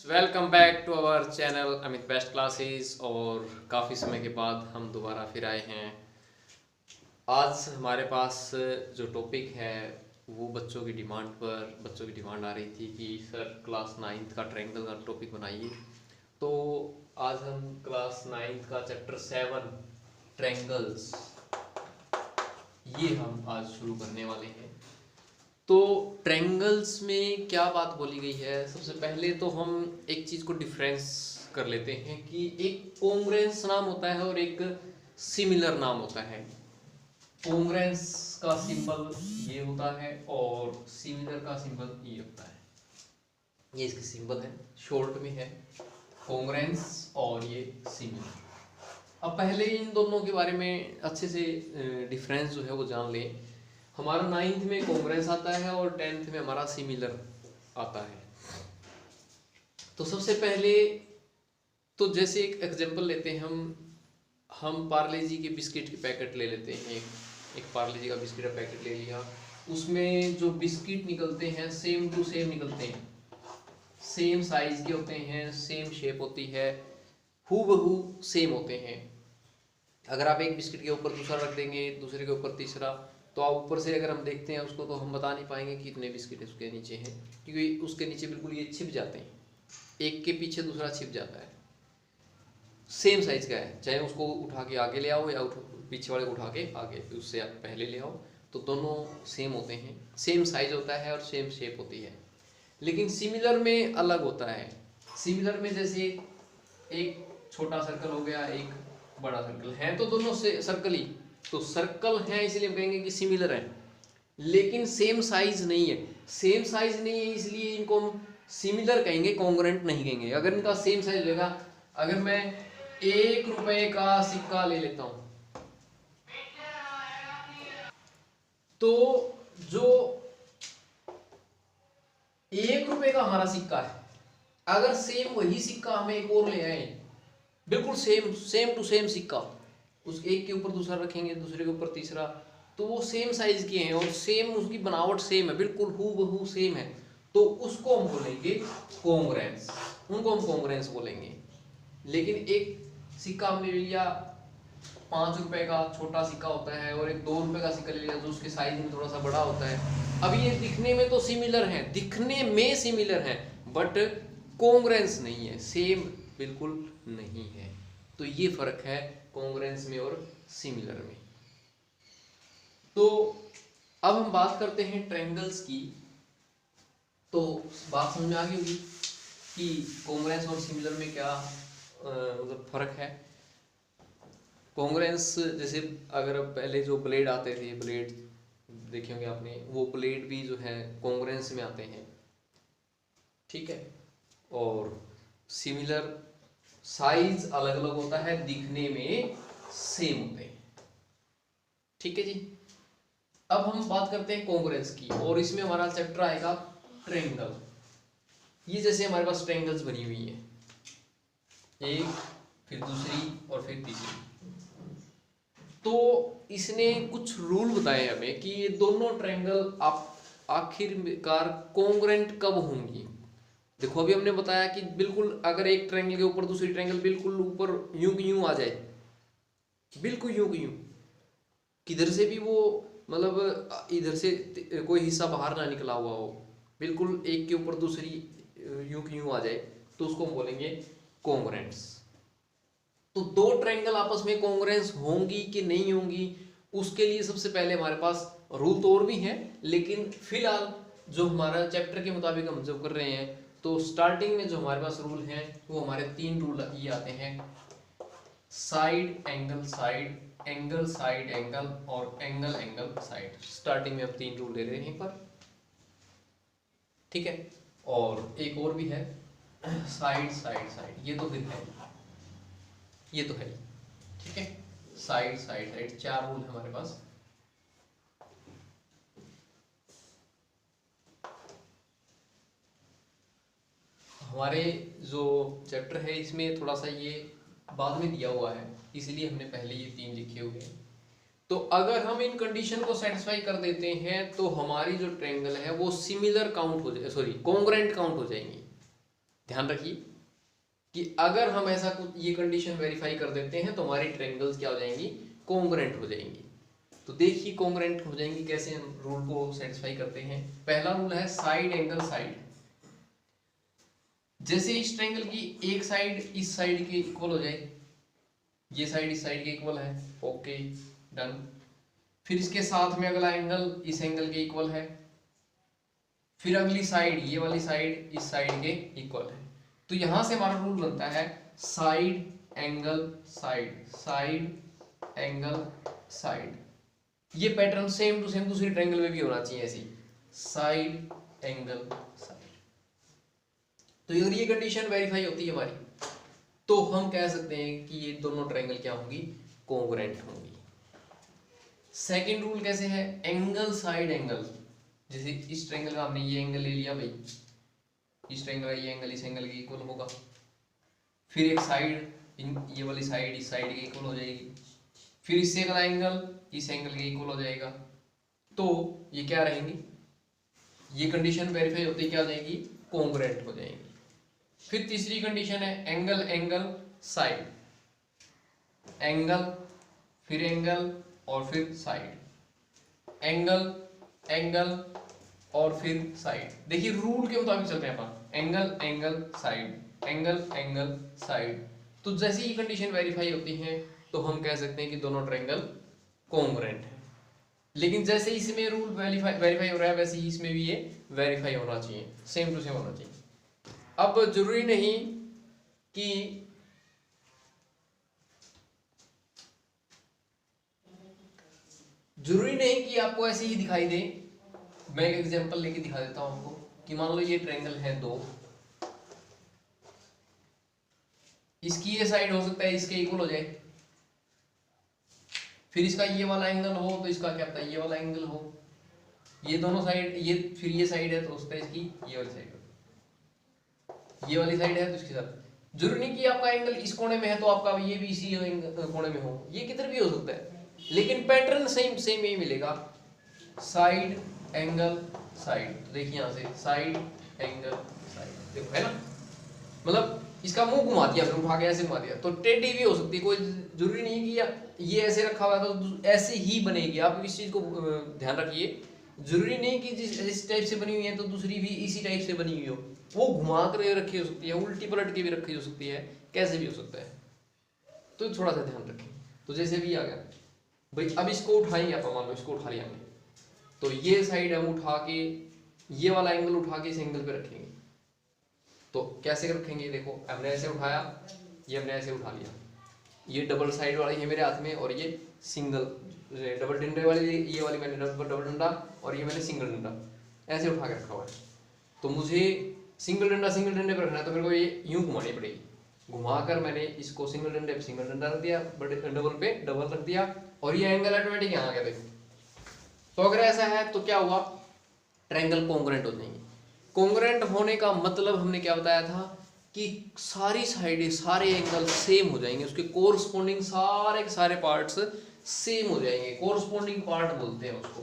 Welcome back to our channel Amit best classes. और काफ़ी समय के बाद हम दोबारा फिर आए हैं। आज हमारे पास जो टॉपिक है वो बच्चों की डिमांड आ रही थी कि सर क्लास नाइन्थ का ट्रायंगल का टॉपिक बनाइए। तो आज हम क्लास नाइन्थ का चैप्टर 7 ट्रायंगल्स ये हम आज शुरू करने वाले हैं। तो ट्रायंगल्स में क्या बात बोली गई है, सबसे पहले तो हम एक चीज़ को डिफरेंस कर लेते हैं कि एक कोंग्रेंस नाम होता है और एक सिमिलर नाम होता है। कोंग्रेंस का सिंबल ये होता है और सिमिलर का सिंबल ये होता है। ये इसके सिंबल है, शॉर्ट में है कोंग्रेंस और ये सिमिलर। अब पहले इन दोनों के बारे में अच्छे से डिफरेंस जो है वो जान लें। हमारा नाइन्थ में कोंग्रेंस आता है और 10th में हमारा सिमिलर आता है। तो सबसे पहले तो जैसे एक एग्जांपल लेते हैं, हम पार्ले जी के बिस्किट के पैकेट ले लेते हैं। एक पार्ले जी का बिस्किट का पैकेट ले लिया, उसमें जो बिस्किट निकलते हैं सेम टू सेम निकलते हैं, सेम साइज के होते हैं, सेम शेप होती है, हूबहू सेम होते हैं। अगर आप एक बिस्किट के ऊपर दूसरा रख देंगे, दूसरे के ऊपर तीसरा, तो आप ऊपर से अगर हम देखते हैं उसको तो हम बता नहीं पाएंगे कि कितने बिस्किट उसके नीचे हैं, क्योंकि उसके नीचे बिल्कुल ये छिप जाते हैं, एक के पीछे दूसरा छिप जाता है। सेम साइज का है, चाहे उसको उठा के आगे ले आओ या पीछे वाले को उठा के आगे उससे आप पहले ले आओ, तो दोनों सेम होते हैं, सेम साइज होता है और सेम शेप होती है। लेकिन सिमिलर में अलग होता है। सिमिलर में जैसे एक छोटा सर्कल हो गया, एक बड़ा सर्कल है, तो दोनों से सर्कल ही तो सर्कल है, इसलिए हम कहेंगे कि सिमिलर है, लेकिन सेम साइज नहीं है। सेम साइज नहीं है इसलिए इनको हम सिमिलर कहेंगे, कॉन्ग्रुएंट नहीं कहेंगे। अगर इनका सेम साइज होगा, अगर मैं 1 रुपए का सिक्का ले लेता हूं, तो जो 1 रुपए का हमारा सिक्का है, अगर सेम वही सिक्का हमें एक और ले आए, बिल्कुल सेम टू सेम सिक्का, उस एक के ऊपर दूसरा रखेंगे, दूसरे के ऊपर तीसरा, तो वो सेम साइज के हैं और सेम उसकी बनावट सेम है, बिल्कुल हूबहू सेम है, तो उसको हम बोलेंगे कोंग्रेंस, उनको हम कोंग्रेंस बोलेंगे। लेकिन एक सिक्का हमने ले लिया, 5 रुपए का छोटा सिक्का होता है, और एक 2 रुपए का सिक्का ले लिया जो उसके साइज में थोड़ा सा बड़ा होता है। अब ये दिखने में तो सिमिलर है, दिखने में सिमिलर है, बट कोंग्रेंस नहीं है, सेम बिल्कुल नहीं है। तो ये फर्क है कोंग्रेंस में और सिमिलर में। तो अब हम बात करते हैं ट्रायंगल्स की। तो बात समझ में आ गई होगी कि कोंग्रेंस और सिमिलर में क्या मतलब फर्क है। कोंग्रेंस जैसे अगर पहले जो ब्लेड आते थे, ब्लेड देखे होंगे आपने, वो ब्लेड भी जो है कोंग्रेंस में आते हैं, ठीक है। और सिमिलर साइज अलग अलग होता है, दिखने में सेम होते हैं, ठीक है जी। अब हम बात करते हैं कोंग्रुएंस की, और इसमें हमारा चैप्टर आएगा ट्रायंगल। ये जैसे हमारे पास ट्रायंगल्स बनी हुई है, एक फिर दूसरी और फिर तीसरी, तो इसने कुछ रूल बताए हमें कि ये दोनों ट्रायंगल आप आखिरकार कोंग्रुएंट कब होंगी। देखो अभी हमने बताया कि बिल्कुल अगर एक ट्रायंगल के ऊपर दूसरी ट्रायंगल बिल्कुल ऊपर यूं की यूं आ जाए, बिल्कुल यूं की यूं, किधर से भी वो मतलब इधर से कोई हिस्सा बाहर ना निकला हुआ हो, बिल्कुल एक के ऊपर दूसरी यूं की यूं आ जाए, तो उसको हम बोलेंगे कोंग्रुएंट्स। तो दो ट्रायंगल आपस में कोंग्रुएंस होंगी कि नहीं होंगी, उसके लिए सबसे पहले हमारे पास रूल तो और भी हैं, लेकिन फिलहाल जो हमारा चैप्टर के मुताबिक हम जो कर रहे हैं, तो स्टार्टिंग में जो हमारे पास रूल हैं वो हमारे 3 रूल ये आते हैं, side angle side, angle side angle और एंगल एंगल साइड। स्टार्टिंग में हम 3 रूल ले रहे हैं यहीं पर, ठीक है। और एक और भी है साइड साइड साइड, ये तो फिर है, ये तो है, ठीक है। साइड साइड साइड 4 रूल है हमारे पास। हमारे जो चैप्टर है इसमें थोड़ा सा ये बाद में दिया हुआ है, इसलिए हमने पहले ये 3 लिखे हुए हैं। तो अगर हम इन कंडीशन को सेटिस्फाई कर देते हैं तो हमारी जो ट्रायंगल है वो सिमिलर काउंट हो जाए, सॉरी कोंग्रुएंट काउंट हो जाएंगी। ध्यान रखिए कि अगर हम ऐसा कुछ ये कंडीशन वेरीफाई कर देते हैं तो हमारी ट्रायंगल्स क्या हो जाएंगी, कोंग्रुएंट हो जाएंगी। तो देखिए कोंग्रुएंट हो जाएंगी कैसे हम रूल को सेटिस्फाई करते हैं। पहला रूल है साइड एंगल साइड। जैसे इस ट्रायंगल की एक साइड इस साइड के इक्वल हो जाए, ये साइड इस साइड के इक्वल है, ओके डन। फिर इसके साथ में अगला एंगल इस एंगल के इक्वल है, फिर अगली साइड ये वाली साइड इस साइड के इक्वल है। तो यहां से हमारा रूल बनता है side angle side, side angle side. ये पैटर्न सेम टू सेम दूसरी ट्रायंगल में भी होना चाहिए ऐसी, साइड एंगल साइड। तो अगर ये कंडीशन वेरीफाई होती है हमारी तो हम कह सकते हैं कि ये दोनों ट्रायंगल क्या होंगी, कोंग्रुएंट होंगी। सेकंड रूल कैसे है, एंगल साइड एंगल। जैसे इस ट्रायंगल का हमने ये एंगल ले लिया भाई, इस ट्रायंगल का ये एंगल इस एंगल के इक्वल होगा, फिर एक साइड ये वाली साइड इस साइड के इक्वल हो जाएगी, फिर इससे अगला एंगल इस एंगल के इक्वल हो जाएगा। तो ये क्या रहेंगी, ये कंडीशन वेरीफाई होती क्या हो जाएगी, कोंग्रुएंट हो जाएंगी। फिर तीसरी कंडीशन है एंगल एंगल साइड, एंगल फिर एंगल और फिर साइड, एंगल एंगल और फिर साइड। देखिए रूल के मुताबिक चलते हैं अपन, angle angle side, angle angle side. तो जैसे ही कंडीशन वेरीफाई होती है तो हम कह सकते हैं कि दोनों ट्रायंगल कोंग्रुएंट है। लेकिन जैसे इसमें रूल वेरीफाई हो रहा है वैसे ही इसमें भी ये वेरीफाई होना चाहिए, सेम टू सेम होना चाहिए। अब जरूरी नहीं कि आपको ऐसे ही दिखाई दे। मैं एक एग्जांपल लेके दिखा देता हूं आपको कि मान लो ये ट्रायंगल है दो, इसकी ये साइड हो सकता है इसके इक्वल हो जाए, फिर इसका ये वाला एंगल हो तो इसका क्या पता ये वाला एंगल हो, ये दोनों साइड ये फिर ये साइड है तो हो सकता है इसकी ये वाली साइड हो, ये वाली साइड है तो इसके साथ। जरूरी नहीं कि आपका एंगल इस कोने में है तो आपका ये भी इसी कोने में हो, ये किधर भी हो सकता है, लेकिन पैटर्न सेम सेम यही मिलेगा, साइड एंगल साइड। देखिए यहां से साइड एंगल साइड, देखो है ना, मतलब इसका मुंह घुमा दिया फिर उठा के ऐसे घुमा दिया, तो टेढ़ी भी हो सकती है, कोई जरूरी नहीं है कि ये ऐसे रखा हुआ है तो ऐसे ही बनेगी। आप इस चीज को ध्यान रखिए, जरूरी नहीं कि जिस टाइप से बनी हुई है तो दूसरी भी इसी टाइप से बनी हुई हो, वो घुमा कर रखी हो सकती है, उल्टी पलट के भी रखी हो सकती है, कैसे भी हो सकता है, तो थोड़ा सा ध्यान रखें। तो जैसे भी आ गया भाई, अब इसको उठाएंगे आप, मान लो इसको उठा लिया हमने, तो ये साइड हम उठा के ये वाला एंगल उठा के इस एंगल पे रखेंगे। तो कैसे रखेंगे, देखो हमने ऐसे उठाया, ये हमने ऐसे उठा लिया, ये डबल साइड वाली है मेरे हाथ में और ये सिंगल डबल डंडे वाली, ये वाली मैंने डबल डंडा और ये मैंने सिंगल डंडा ऐसे उठा के रखा हुआ है। तो मुझे सिंगल डंडे पर रखना है तो मेरे को ये यूं घुमानी पड़ेगी, घुमाकर मैंने इसको सिंगल डंडे पे सिंगल डंडा रख दिया, डबल पे डबल रख दिया और ये एंगल ऑटोमेटिक यहाँ आ गया। देखो तो अगर ऐसा है तो क्या हुआ, ट्रायंगल कोंग्रुएंट हो जाएंगे। कोंग्रुएंट होने का मतलब हमने क्या बताया था कि सारी साइडें सारे एंगल सेम हो जाएंगे, उसके कोरस्पोंडिंग सारे के सारे पार्ट्स सेम हो जाएंगे, कोरस्पोंडिंग पार्ट बोलते हैं उसको।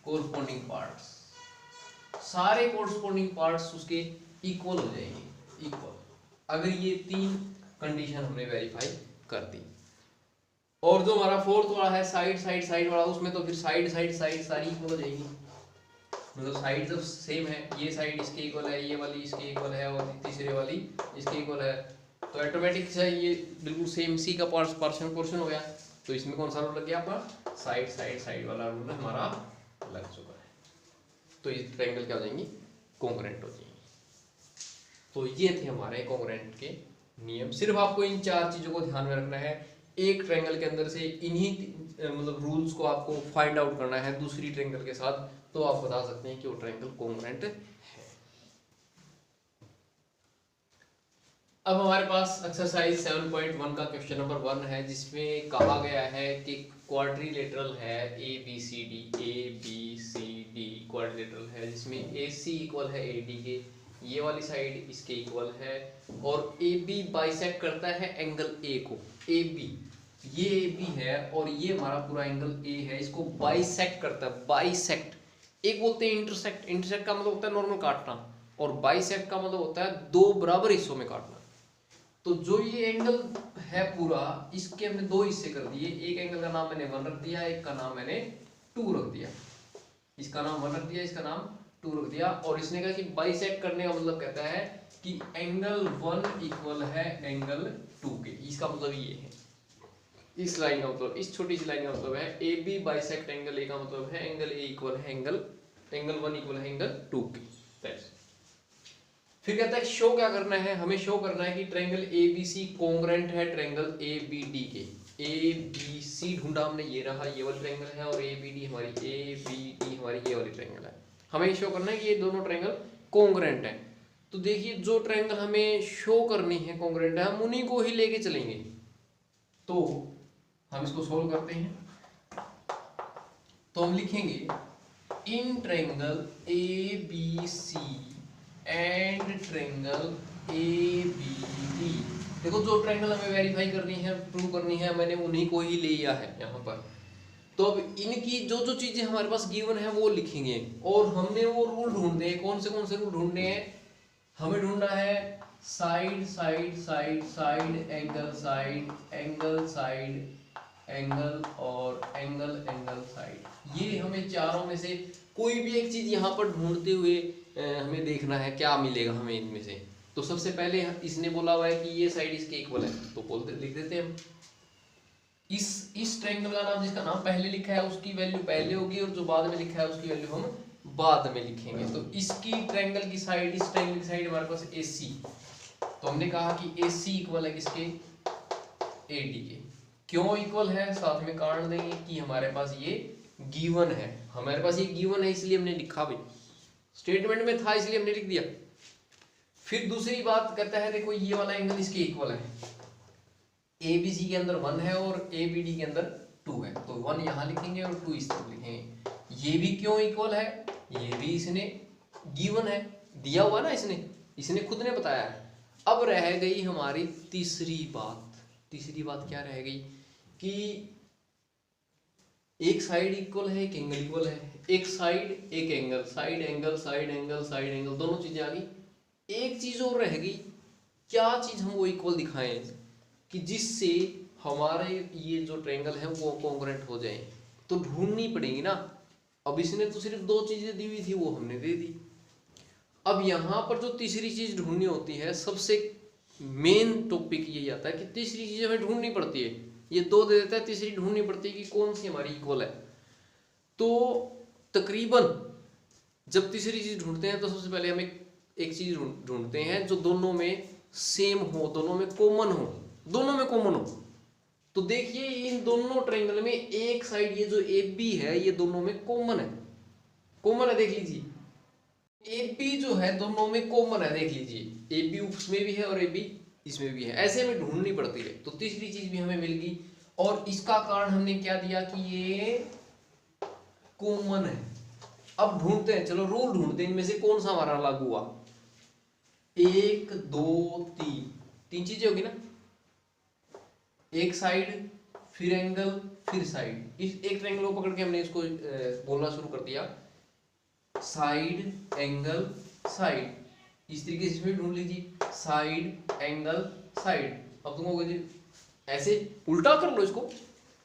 कोरस्पोंडिंग पार्ट्स, सारे कोरस्पोंडिंग पार्ट्स उसके इक्वल हो जाएंगे, इक्वल, अगर ये तीन कंडीशन हमने वेरीफाई कर दी। और जो हमारा फोर्थ वाला है साइड साइड साइड वाला, उसमें तो फिर साइड साइड साइड सारी इक्वल हो जाएगी, मतलब साइड जब सेम है, ये साइड इसके इक्वल है, ये वाली इसके इक्वल है और तीसरे वाली इसके इक्वल है, तो ऑटोमेटिक से ये बिल्कुल सेम सी का पोर्शन हो गया। तो इसमें कौन सा रूल लग गया आपका, साइड साइड साइड वाला रूल हमारा लग चुका है। तो ये ट्रायंगल क्या हो जाएंगी, कोंग्रुएंट हो जाएंगी। तो ये थे हमारे कोंग्रुएंट के नियम। सिर्फ आपको इन चार चीजों को ध्यान में रखना है, एक ट्रायंगल के अंदर से इन्हीं मतलब रूल्स को आपको फाइंड आउट करना है दूसरी ट्रायंगल के साथ, तो आप बता सकते हैं कि वो ट्रायंगल कोंग्रुएंट है। अब हमारे पास एक्सरसाइज 7.1 का क्वेश्चन नंबर 1 है, जिसमें कहा गया है कि क्वाड्रिलेटरल है ABCD क्वाड्रिलेटरल है, जिसमें AC इक्वल है AD के, ये वाली साइड इसके इक्वल है, और AB बाइसेक्ट करता है एंगल A को। AB, ये AB है और ये हमारा पूरा एंगल A है, इसको बाइसेक्ट करता है, बाइसेक्ट एक बोलते हैं इंटरसेक्ट। इंटरसेक्ट का मतलब होता है नॉर्मल काटना, और बाइसेक्ट का मतलब होता है दो बराबर हिस्सों में काटना। तो जो ये एंगल है पूरा, इसके हमने दो हिस्से कर दिए। एक एंगल का नाम मैंने 1 रख दिया, एक का नाम मैंने 2 रख दिया। इसका नाम 1 रख दिया, इसका नाम 2 रख दिया। और इसने कहा कि बाइसेक्ट करने का मतलब कहता है कि एंगल 1 इक्वल है एंगल 2 के। इसका मतलब ये है, इस लाइन का मतलब, इस छोटी सी लाइन का मतलब है A B bisect angle A का मतलब है एंगल ए इक्वल है एंगल 1 इक्वल है एंगल 2 के। फिर कहता है शो क्या करना है, हमें शो करना है कि triangle A B C congruent है ट्रायंगल ए बी डी के। ए बी सी ढूंढा हमने, ये रहा ये वाली ट्रायंगल है, और ए बी डी हमारी ये वाली ट्रायंगल है। हमें शो करना है कि ये दोनों ट्रायंगल कॉन्ग्रेंट है। तो देखिए जो ट्रायंगल हमें शो करनी है कॉन्ग्रेंट है, हम उन्हीं को ही लेके चलेंगे। तो हम इसको सोल्व करते हैं। तो हम लिखेंगे in triangle A B C and triangle A B D. देखो जो ट्रायंगल हमें वेरीफाई करनी है, प्रूव करनी है, मैंने उन्हीं को ही लिया है यहाँ पर। तो अब इनकी जो जो चीजें हमारे पास गिवन है वो लिखेंगे, और हमने वो रूल ढूंढने हैं। कौन से रूल ढूंढने हैं? हमें ढूंढना है side side side side angle side angle side angle और एंगल एंगल साइड। ये हमें चारों में से कोई भी एक चीज यहाँ पर ढूंढते हुए हमें देखना है क्या मिलेगा हमें इनमें से। तो सबसे पहले इसने बोला हुआ है कि ये साइड इसके इक्वल है, तो बोलते लिख देते हैं हम। इस ट्रायंगल का नाम, जिसका नाम पहले लिखा है उसकी वैल्यू पहले होगी, और जो बाद में लिखा है उसकी वैल्यू हम बाद में लिखेंगे। तो इसकी ट्रायंगल की साइड, इस ट्रायंगल की साइड हमारे पास AC। तो हमने कहा कि AC इक्वल है किसके? AD के। क्यों इक्वल है, साथ में कारण देंगे कि हमारे पास ये गिवन है। हमारे पास ये गिवन है इसलिए हमने लिखा भी, स्टेटमेंट में था इसलिए हमने लिख दिया। फिर दूसरी बात कहता है देखो ये वाला एंगल इसके इक्वल है। ABC के अंदर 1 है और ABD के अंदर 2 है, तो 1 यहाँ लिखेंगे और 2 इस तरफ लिखेंगे। ये भी क्यों इक्वल है, ये भी इसने गिवन है, दिया हुआ ना इसने खुद ने बताया है। अब रह गई हमारी तीसरी बात। तीसरी बात क्या रह गई कि एक साइड इक्वल है, एक एंगल इक्वल है। एक साइड एक angle, side angle side angle side angle, दोनों चीजें आ गई। एक चीज और रह गई, क्या चीज हम वो इक्वल दिखाएं कि जिससे हमारे ये जो ट्रायंगल है वो कॉन्ग्रुएंट हो जाए। तो ढूंढनी पड़ेगी ना। अब इसने तो सिर्फ दो चीजें दी हुई थी, वो हमने दे दी। अब यहाँ पर जो तीसरी चीज ढूंढनी होती है, सबसे मेन टॉपिक यही आता है कि तीसरी चीज हमें ढूंढनी पड़ती है। ये दो दे देता है, तीसरी ढूंढनी पड़ती है कि कौन सी हमारी इक्वल है। तो तकरीबन जब तीसरी चीज ढूंढते हैं तो सबसे पहले हम एक चीज ढूंढते हैं जो दोनों में सेम हो, दोनों में कॉमन हो, दोनों में कॉमन हो। तो देखिए इन दोनों ट्रायंगल में एक साइड ये जो AB है ये दोनों में कॉमन है, कॉमन है, देख लीजिए। AB जो है दोनों में कॉमन है, देख लीजिए। AB उसमें भी है और AB इसमें भी है। ऐसे हमें ढूंढनी पड़ती है। तो तीसरी चीज भी हमें मिल गई, और इसका कारण हमने क्या दिया कि ये कॉमन है। अब ढूंढते हैं, चलो रूल ढूंढते हैं, इनमें से कौन सा हमारा लागू हुआ। 1 2 3 चीजें होगी ना, एक साइड फिर एंगल फिर साइड। इस एक ट्रायंगल को पकड़ के हमने इसको बोलना शुरू कर दिया, साइड एंगल साइड। इस तरीके से इसमें ढूंढ लीजिए, साइड एंगल साइड। अब तुम कहोगे जी ऐसे उल्टा कर लो इसको,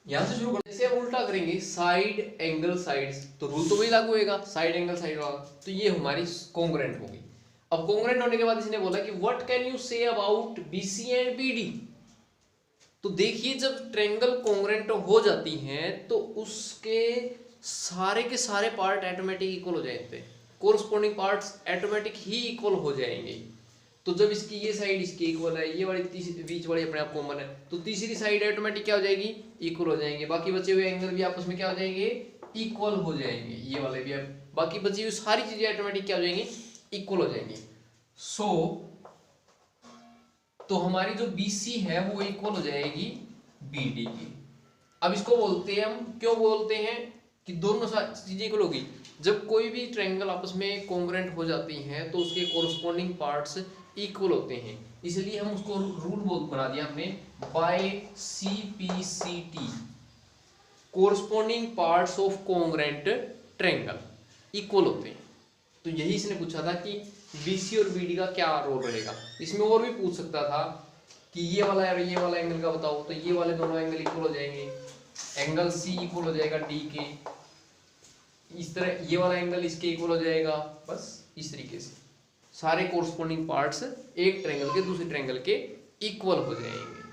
यहां से शुरू कर। जैसे हम उल्टा करेंगे साइड एंगल साइड, तो रूल तो वही लागू होगा, साइड एंगल साइड वाला। तो ये हमारी कॉन्ग्रुएंट होगी। अब कॉन्ग्रुएंट होने के बाद इसने बोला कि what can you say about BC and BD। तो देखिए जब ट्रायंगल कॉन्ग्रुएंट हो जाती हैं तो उसके सारे के सारे पार्ट ऑटोमेटिक इक्वल हो जाते हैं, कोरस्पॉन्डिंग पार्ट्स ऑटोमेटिक ही इक्वल हो जाएंगे। तो जब इसकी ये साइड इसके इक्वल है, ये वाली बीच वाली अपने आप कॉमन है, तो तीसरी साइड ऑटोमेटिक क्या हो जाएगी, इक्वल हो जाएंगे। बाकी बचे हुए एंगल भी आपस में क्या हो जाएंगे, इक्वल हो जाएंगे। ये वाले भी, अब बाकी बची हुई सारी चीजें ऑटोमेटिक क्या हो जाएंगी, इक्वल हो जाएंगी। तो हमारी जो BC है वो इक्वल हो जाएगी BD की। अब इसको बोलते हैं हम, क्यों बोलते हैं कि दोनों चीजें इक्वल होगी। जब कोई भी ट्रायंगल आपस में कॉन्ग्रुएंट हो जाती हैं तो उसके कोरस्पॉन्डिंग पार्ट्स इक्वल होते हैं, इसलिए हम उसको रूल बना दिया हमने by CPCT, corresponding parts of congruent triangle. Equal होते हैं। तो यही इसने पूछा था कि BC और BD का क्या रोल रहेगा। इसमें और भी पूछ सकता था कि ये वाला और ये वाला एंगल का बताओ, तो ये वाले दोनों एंगल इक्वल हो जाएंगे, एंगल C इक्वल हो जाएगा D के, इस तरह ये वाला एंगल इसके इक्वल हो जाएगा। बस इस तरीके से सारे कोरस्पॉन्डिंग पार्ट्स एक ट्रायंगल के दूसरे ट्रायंगल के इक्वल हो जाएंगे।